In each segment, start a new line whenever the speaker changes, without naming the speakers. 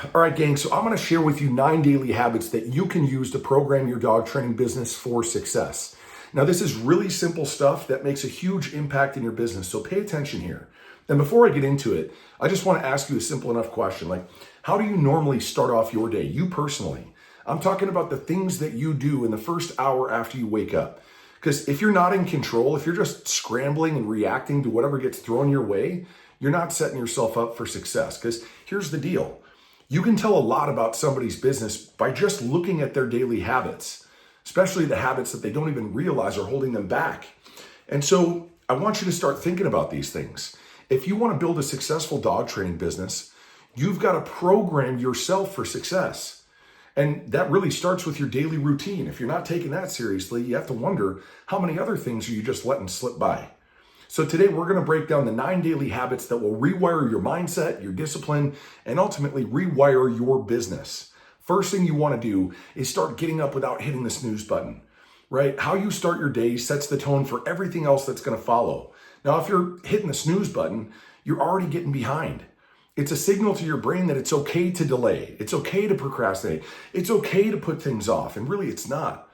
All right, gang, so I'm going to share with you 9 daily habits that you can use to program your dog training business for success. Now, this is really simple stuff that makes a huge impact in your business, so pay attention here. And before I get into it, I just want to ask you a simple enough question, like, how do you normally start off your day, you personally? I'm talking about the things that you do in the first hour after you wake up. Because if you're not in control, if you're just scrambling and reacting to whatever gets thrown your way, you're not setting yourself up for success. Because here's the deal. You can tell a lot about somebody's business by just looking at their daily habits, especially the habits that they don't even realize are holding them back. And so I want you to start thinking about these things. If you want to build a successful dog training business, you've got to program yourself for success. And that really starts with your daily routine. If you're not taking that seriously, you have to wonder how many other things are you just letting slip by. So today we're going to break down the 9 daily habits that will rewire your mindset, your discipline, and ultimately rewire your business. First thing you want to do is start getting up without hitting the snooze button, right? How you start your day sets the tone for everything else that's going to follow. Now, if you're hitting the snooze button, you're already getting behind. It's a signal to your brain that it's okay to delay. It's okay to procrastinate. It's okay to put things off. And really, it's not.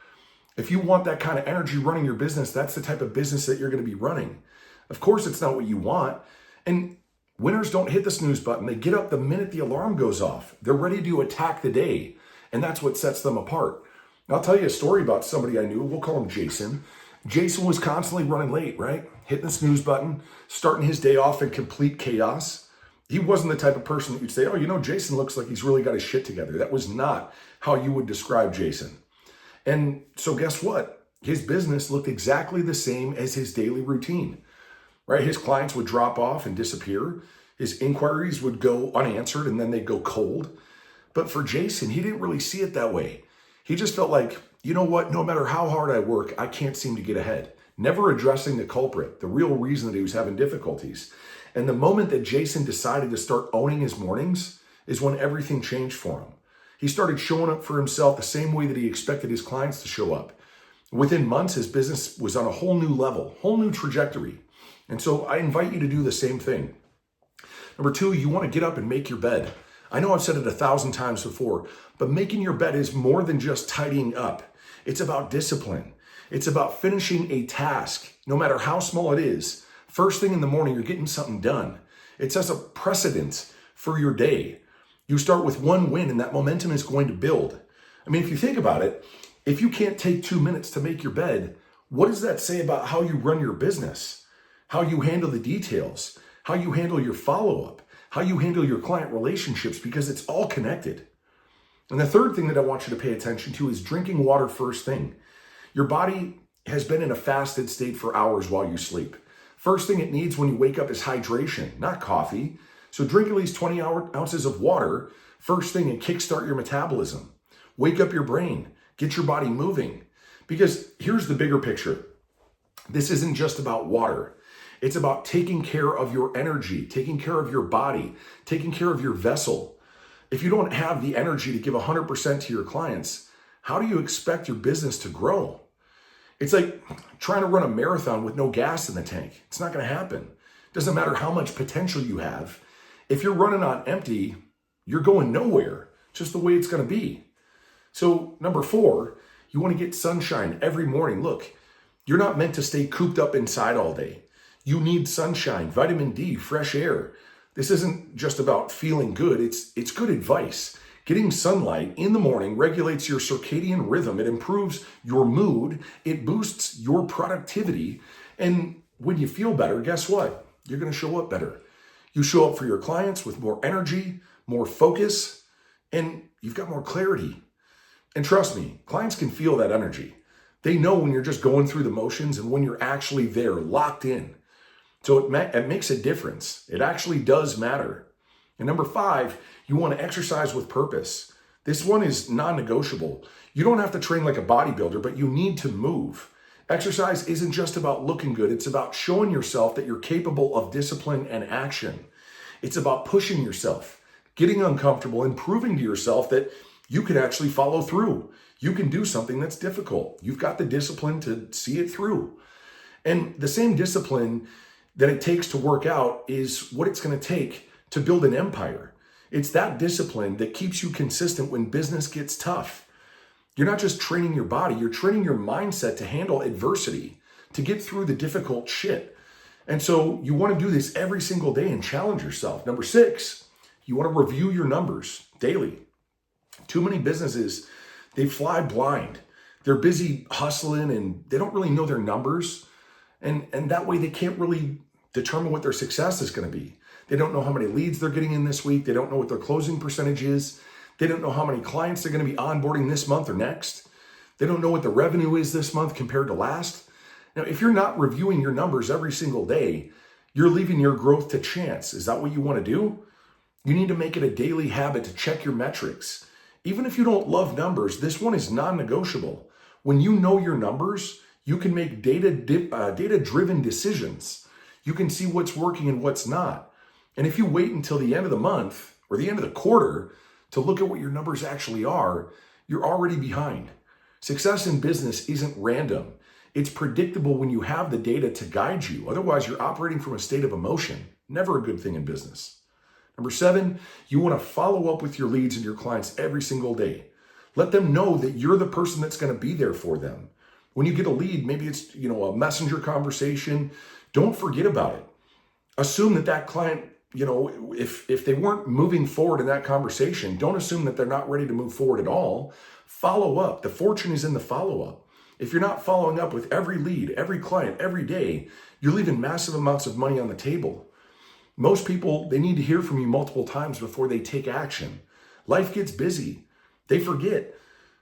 If you want that kind of energy running your business, that's the type of business that you're going to be running. Of course, it's not what you want. And winners don't hit the snooze button. They get up the minute the alarm goes off. They're ready to attack the day. And that's what sets them apart. Now, I'll tell you a story about somebody I knew. We'll call him Jason. Jason was constantly running late, right? Hitting the snooze button, starting his day off in complete chaos. He wasn't the type of person that you'd say, oh, Jason looks like he's really got his shit together. That was not how you would describe Jason. And so guess what? His business looked exactly the same as his daily routine. Right? His clients would drop off and disappear. His inquiries would go unanswered and then they'd go cold. But for Jason, he didn't really see it that way. He just felt like, you know what? No matter how hard I work, I can't seem to get ahead. Never addressing the culprit, the real reason that he was having difficulties. And the moment that Jason decided to start owning his mornings is when everything changed for him. He started showing up for himself the same way that he expected his clients to show up. Within months, his business was on a whole new level, whole new trajectory. And so I invite you to do the same thing. Number 2, you want to get up and make your bed. I know I've said it 1,000 times before, but making your bed is more than just tidying up. It's about discipline. It's about finishing a task, no matter how small it is. First thing in the morning, you're getting something done. It sets a precedent for your day. You start with one win and that momentum is going to build. I mean, if you think about it, if you can't take 2 minutes to make your bed, what does that say about how you run your business? How you handle the details, how you handle your follow-up, how you handle your client relationships, because it's all connected. And the third thing that I want you to pay attention to is drinking water first thing. Your body has been in a fasted state for hours while you sleep. First thing it needs when you wake up is hydration, not coffee. So drink at least 20 ounces of water first thing and kickstart your metabolism. Wake up your brain, get your body moving. Because here's the bigger picture. This isn't just about water. It's about taking care of your energy, taking care of your body, taking care of your vessel. If you don't have the energy to give 100% to your clients, how do you expect your business to grow? It's like trying to run a marathon with no gas in the tank. It's not going to happen. It doesn't matter how much potential you have. If you're running on empty, you're going nowhere, just the way it's going to be. So number 4, you want to get sunshine every morning. Look, you're not meant to stay cooped up inside all day. You need sunshine, vitamin D, fresh air. This isn't just about feeling good. It's good advice. Getting sunlight in the morning regulates your circadian rhythm. It improves your mood. It boosts your productivity. And when you feel better, guess what? You're going to show up better. You show up for your clients with more energy, more focus, and you've got more clarity. And trust me, clients can feel that energy. They know when you're just going through the motions and when you're actually there, locked in. So it makes a difference. It actually does matter. And number 5, you want to exercise with purpose. This one is non-negotiable. You don't have to train like a bodybuilder, but you need to move. Exercise isn't just about looking good. It's about showing yourself that you're capable of discipline and action. It's about pushing yourself, getting uncomfortable, and proving to yourself that you can actually follow through. You can do something that's difficult. You've got the discipline to see it through. And the same discipline that it takes to work out is what it's going to take to build an empire. It's that discipline that keeps you consistent when business gets tough. You're not just training your body, you're training your mindset to handle adversity, to get through the difficult shit. And so you want to do this every single day and challenge yourself. Number 6, you want to review your numbers daily. Too many businesses, they fly blind. They're busy hustling and they don't really know their numbers. And that way they can't really determine what their success is going to be. They don't know how many leads they're getting in this week. They don't know what their closing percentage is. They don't know how many clients they're going to be onboarding this month or next. They don't know what the revenue is this month compared to last. Now, if you're not reviewing your numbers every single day, you're leaving your growth to chance. Is that what you want to do? You need to make it a daily habit to check your metrics. Even if you don't love numbers, this one is non-negotiable. When you know your numbers, you can make data-driven decisions. You can see what's working and what's not. And if you wait until the end of the month or the end of the quarter to look at what your numbers actually are, you're already behind. Success in business isn't random. It's predictable when you have the data to guide you. Otherwise, you're operating from a state of emotion. Never a good thing in business. Number 7, you want to follow up with your leads and your clients every single day. Let them know that you're the person that's going to be there for them. When you get a lead, maybe it's, a messenger conversation, don't forget about it. Assume that client, if they weren't moving forward in that conversation, don't assume that they're not ready to move forward at all. Follow up. The fortune is in the follow-up. If you're not following up with every lead, every client, every day, you're leaving massive amounts of money on the table. Most people, they need to hear from you multiple times before they take action. Life gets busy. They forget.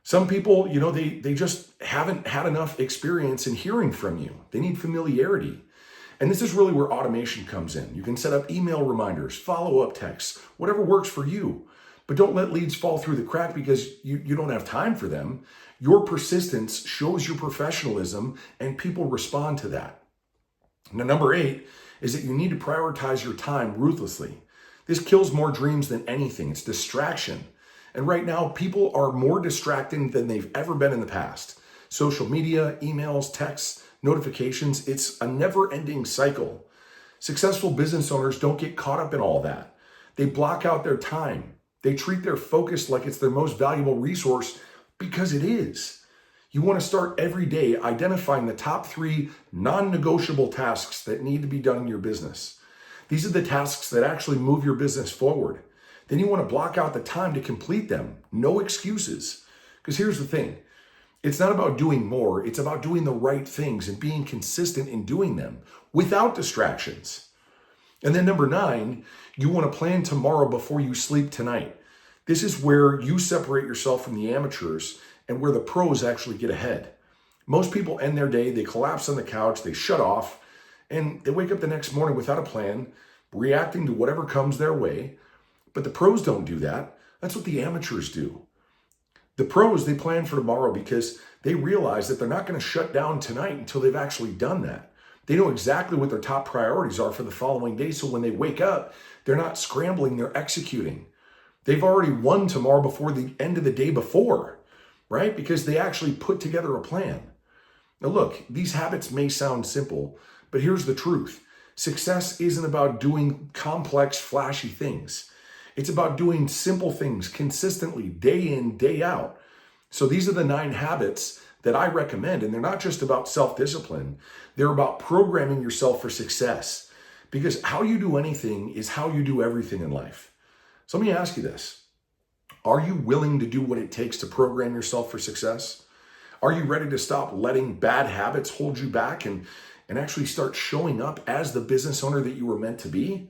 Some people, they just haven't had enough experience in hearing from you. They need familiarity. And this is really where automation comes in. You can set up email reminders, follow-up texts, whatever works for you. But don't let leads fall through the crack because you don't have time for them. Your persistence shows your professionalism and people respond to that. Now, number 8 is that you need to prioritize your time ruthlessly. This kills more dreams than anything. It's distraction. And right now, people are more distracting than they've ever been in the past. Social media, emails, texts, notifications, it's a never-ending cycle. Successful business owners don't get caught up in all that. They block out their time. They treat their focus like it's their most valuable resource because it is. You want to start every day identifying the top 3 non-negotiable tasks that need to be done in your business. These are the tasks that actually move your business forward. Then you want to block out the time to complete them. No excuses. Because here's the thing. It's not about doing more. It's about doing the right things and being consistent in doing them without distractions. And then number 9, you want to plan tomorrow before you sleep tonight. This is where you separate yourself from the amateurs and where the pros actually get ahead. Most people end their day, they collapse on the couch, they shut off, and they wake up the next morning without a plan, reacting to whatever comes their way. But the pros don't do that. That's what the amateurs do. The pros, they plan for tomorrow because they realize that they're not going to shut down tonight until they've actually done that. They know exactly what their top priorities are for the following day. So when they wake up, they're not scrambling, they're executing. They've already won tomorrow before the end of the day before, right? Because they actually put together a plan. Now look, these habits may sound simple, but here's the truth. Success isn't about doing complex, flashy things. It's about doing simple things consistently, day in, day out. So these are the 9 habits that I recommend, and they're not just about self-discipline. They're about programming yourself for success. Because how you do anything is how you do everything in life. So let me ask you this. Are you willing to do what it takes to program yourself for success? Are you ready to stop letting bad habits hold you back and actually start showing up as the business owner that you were meant to be?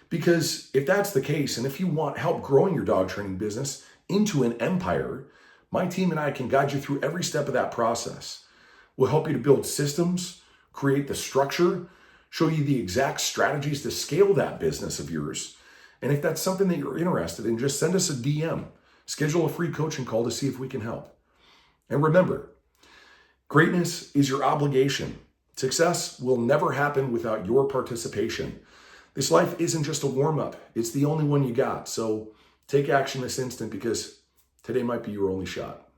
Because if that's the case, and if you want help growing your dog training business into an empire, my team and I can guide you through every step of that process. We'll help you to build systems, create the structure, show you the exact strategies to scale that business of yours. And if that's something that you're interested in, just send us a DM. Schedule a free coaching call to see if we can help. And remember, greatness is your obligation. Success will never happen without your participation. This life isn't just a warm-up. It's the only one you got. So take action this instant because today might be your only shot.